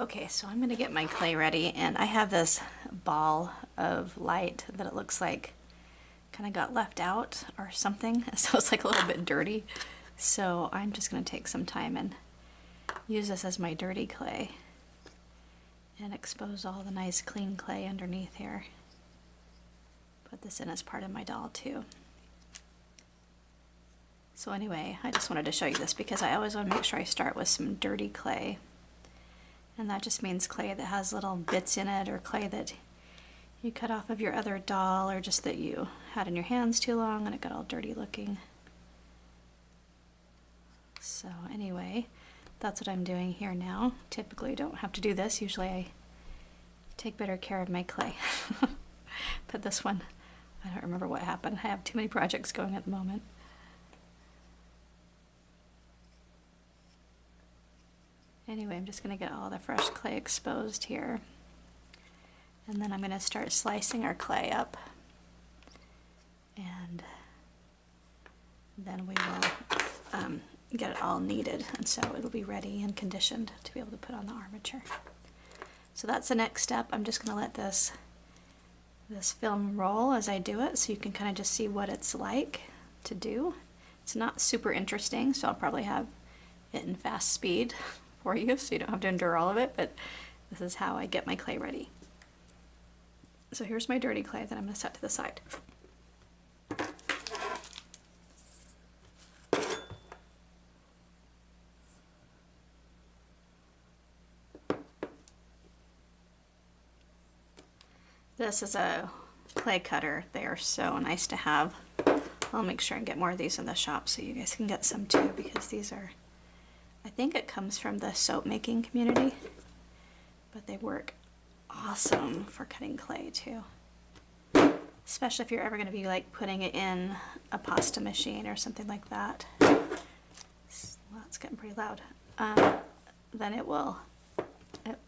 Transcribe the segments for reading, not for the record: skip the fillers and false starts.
Okay, so I'm gonna get my clay ready, and I have this ball of light that it looks like kind of got left out or something, so it's like a little bit dirty. So I'm just gonna take some time and use this as my dirty clay and expose all the nice clean clay underneath here. Put this in as part of my doll too. So anyway, I just wanted to show you this because I always want to make sure I start with some dirty clay. And that just means clay that has little bits in it, or clay that you cut off of your other doll, or just that you had in your hands too long and it got all dirty looking. So anyway, that's what I'm doing here now. Typically I don't have to do this. Usually I take better care of my clay. But this one, I don't remember what happened. I have too many projects going at the moment. Anyway, I'm just going to get all the fresh clay exposed here. And then I'm going to start slicing our clay up. And then we will get it all kneaded, and so it'll be ready and conditioned to be able to put on the armature. So that's the next step. I'm just going to let this film roll as I do it, so you can kind of just see what it's like to do. It's not super interesting, so I'll probably have it in fast speed for you, so you don't have to endure all of it, but this is how I get my clay ready. So here's my dirty clay that I'm going to set to the side. This is a clay cutter. They are so nice to have. I'll make sure and get more of these in the shop so you guys can get some too, because these are, I think it comes from the soap making community, but they work awesome for cutting clay too. Especially if you're ever going to be like putting it in a pasta machine or something like that. Well, it's getting pretty loud. Then it will,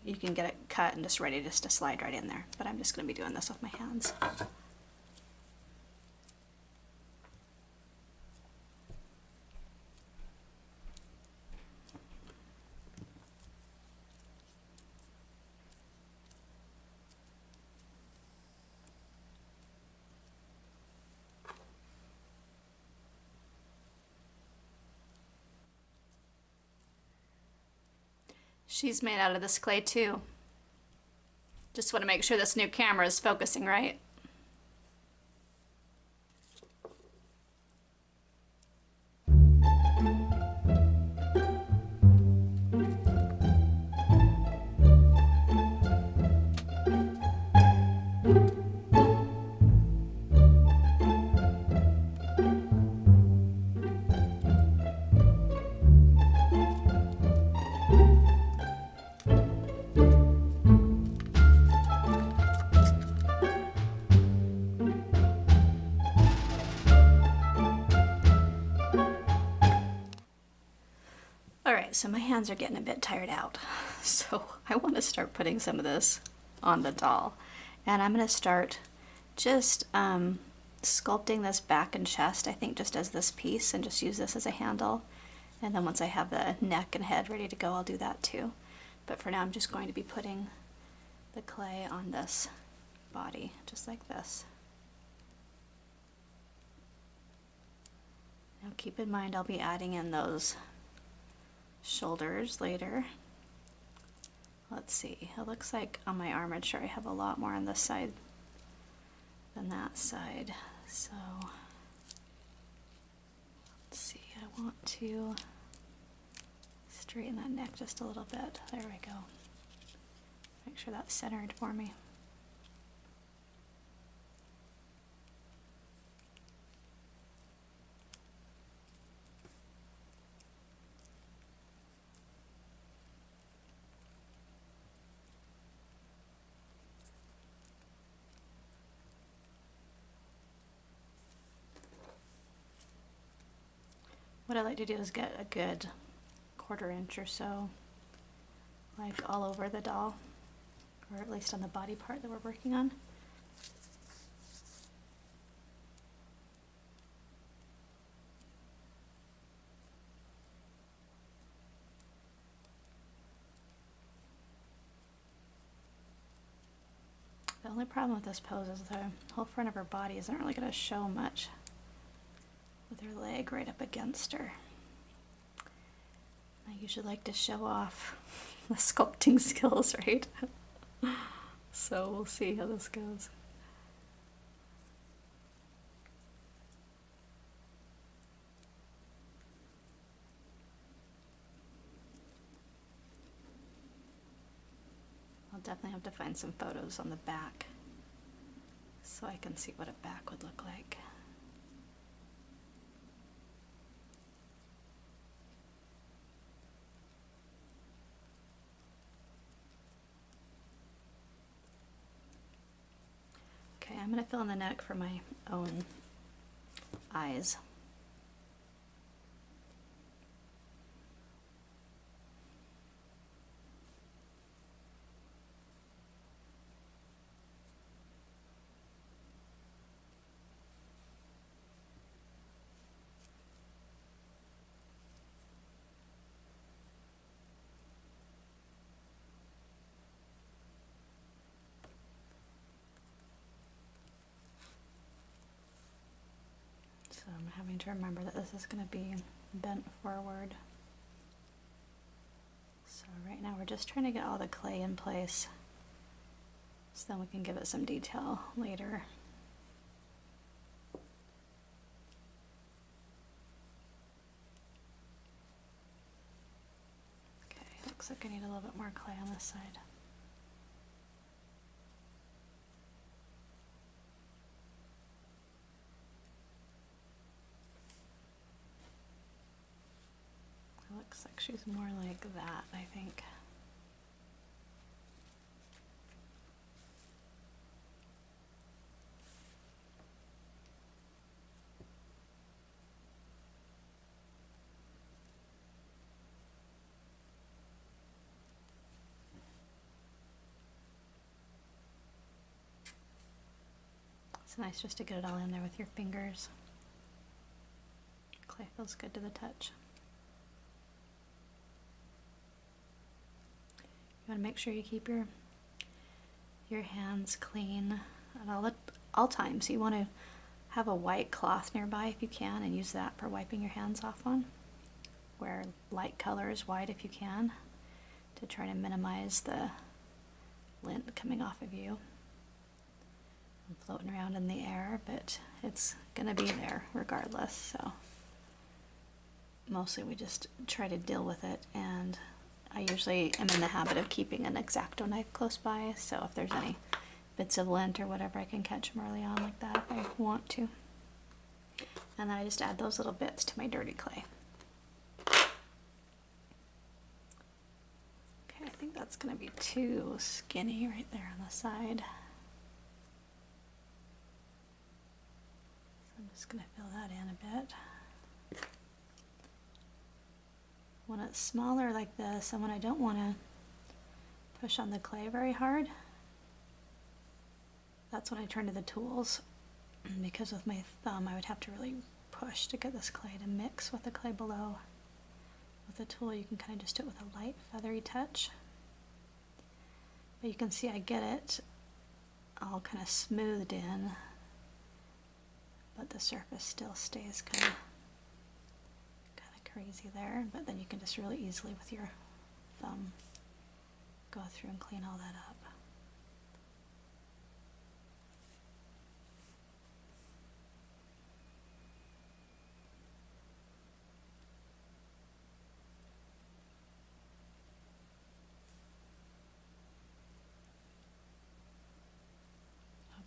you can get it cut and just ready just to slide right in there. But I'm just going to be doing this with my hands. She's made out of this clay too. Just want to make sure this new camera is focusing right. Alright, so my hands are getting a bit tired out, so I want to start putting some of this on the doll. And I'm going to start just sculpting this back and chest, I think just as this piece, and just use this as a handle. And then once I have the neck and head ready to go, I'll do that too. But for now I'm just going to be putting the clay on this body, just like this. Now keep in mind I'll be adding in those shoulders later. Let's see, it looks like on my armature I have a lot more on this side than that side, so let's see, I want to straighten that neck just a little bit. There we go. Make sure that's centered for me. What I like to do is get a good 1/4 inch or so, like all over the doll, or at least on the body part that we're working on. only problem with this pose is the whole front of her body isn't really going to show much with her leg right up against her. I usually like to show off the sculpting skills, right? So we'll see how this goes. I'll definitely have to find some photos on the back so I can see what a back would look like. Okay, I'm going to fill in the neck for my own eyes. So I'm having to remember that this is going to be bent forward. So right now we're just trying to get all the clay in place so then we can give it some detail later. Okay, looks like I need a little bit more clay on this side. Looks like she's more like that, I think. It's nice just to get it all in there with your fingers. Clay feels good to the touch. You want to make sure you keep your hands clean at all times. You want to have a white cloth nearby if you can and use that for wiping your hands off on. Wear light colors, white if you can, to try to minimize the lint coming off of you and floating around in the air, but it's going to be there regardless. So mostly we just try to deal with it, and I usually am in the habit of keeping an X-Acto knife close by, so if there's any bits of lint or whatever, I can catch them early on like that if I want to. And then I just add those little bits to my dirty clay. Okay, I think that's going to be too skinny right there on the side. So I'm just going to fill that in a bit. When it's smaller like this, and when I don't want to push on the clay very hard, that's when I turn to the tools, because with my thumb I would have to really push to get this clay to mix with the clay below. With a tool you can kind of just do it with a light feathery touch. But you can see I get it all kind of smoothed in, but the surface still stays kind of crazy there, but then you can just really easily with your thumb go through and clean all that up.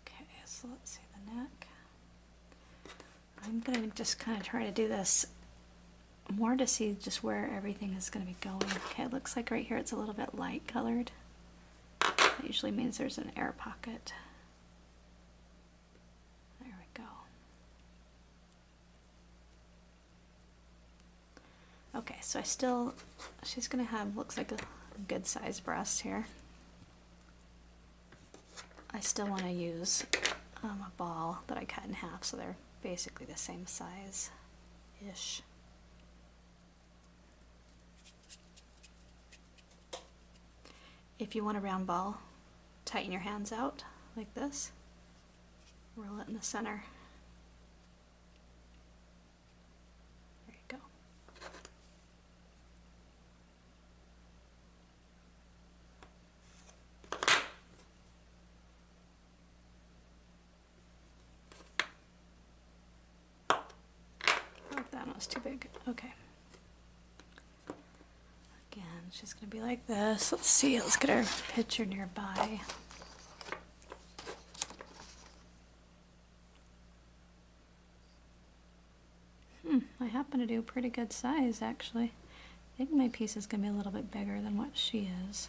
Okay, so let's see the neck. I'm going to just kind of try to do this more to see just where everything is going to be going. Okay, it looks like right here it's a little bit light colored. That usually means there's an air pocket. There we go. Okay, so she's going to have, looks like a good sized breast here. I still want to use a ball that I cut in half, so they're basically the same size-ish. If you want a round ball, tighten your hands out like this. Roll it in the center. There you go. Oh, that was too big. Okay. Again, it's just going to be like this. Let's see, let's get our picture nearby. I happen to do a pretty good size, actually. I think my piece is going to be a little bit bigger than what she is.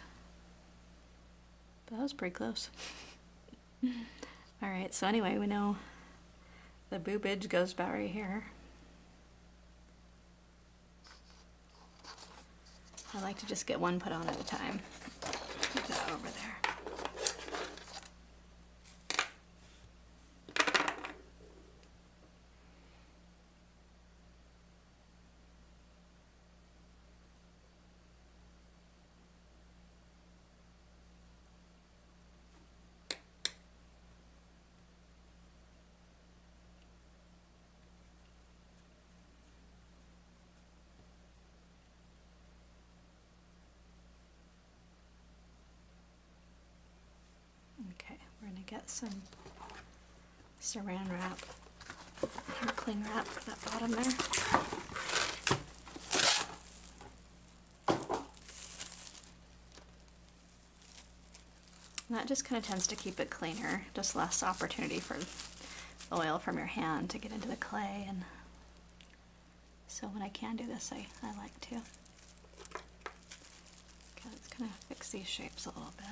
But that was pretty close. Alright, so anyway, we know the boobage goes about right here. I like to just get one put on at a time. Put that over there. Okay, we're going to get some saran wrap, or cling wrap for that bottom there. And that just kind of tends to keep it cleaner, just less opportunity for the oil from your hand to get into the clay. And so when I can do this, I like to. Okay, let's kind of fix these shapes a little bit.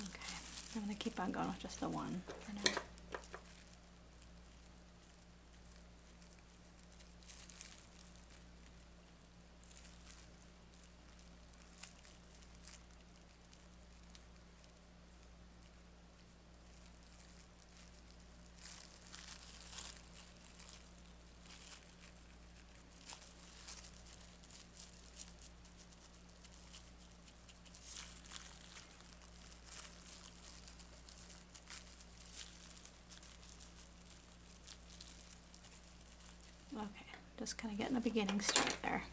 Okay, I'm going to keep on going with just the one for now. Okay, just kind of getting a beginning start there.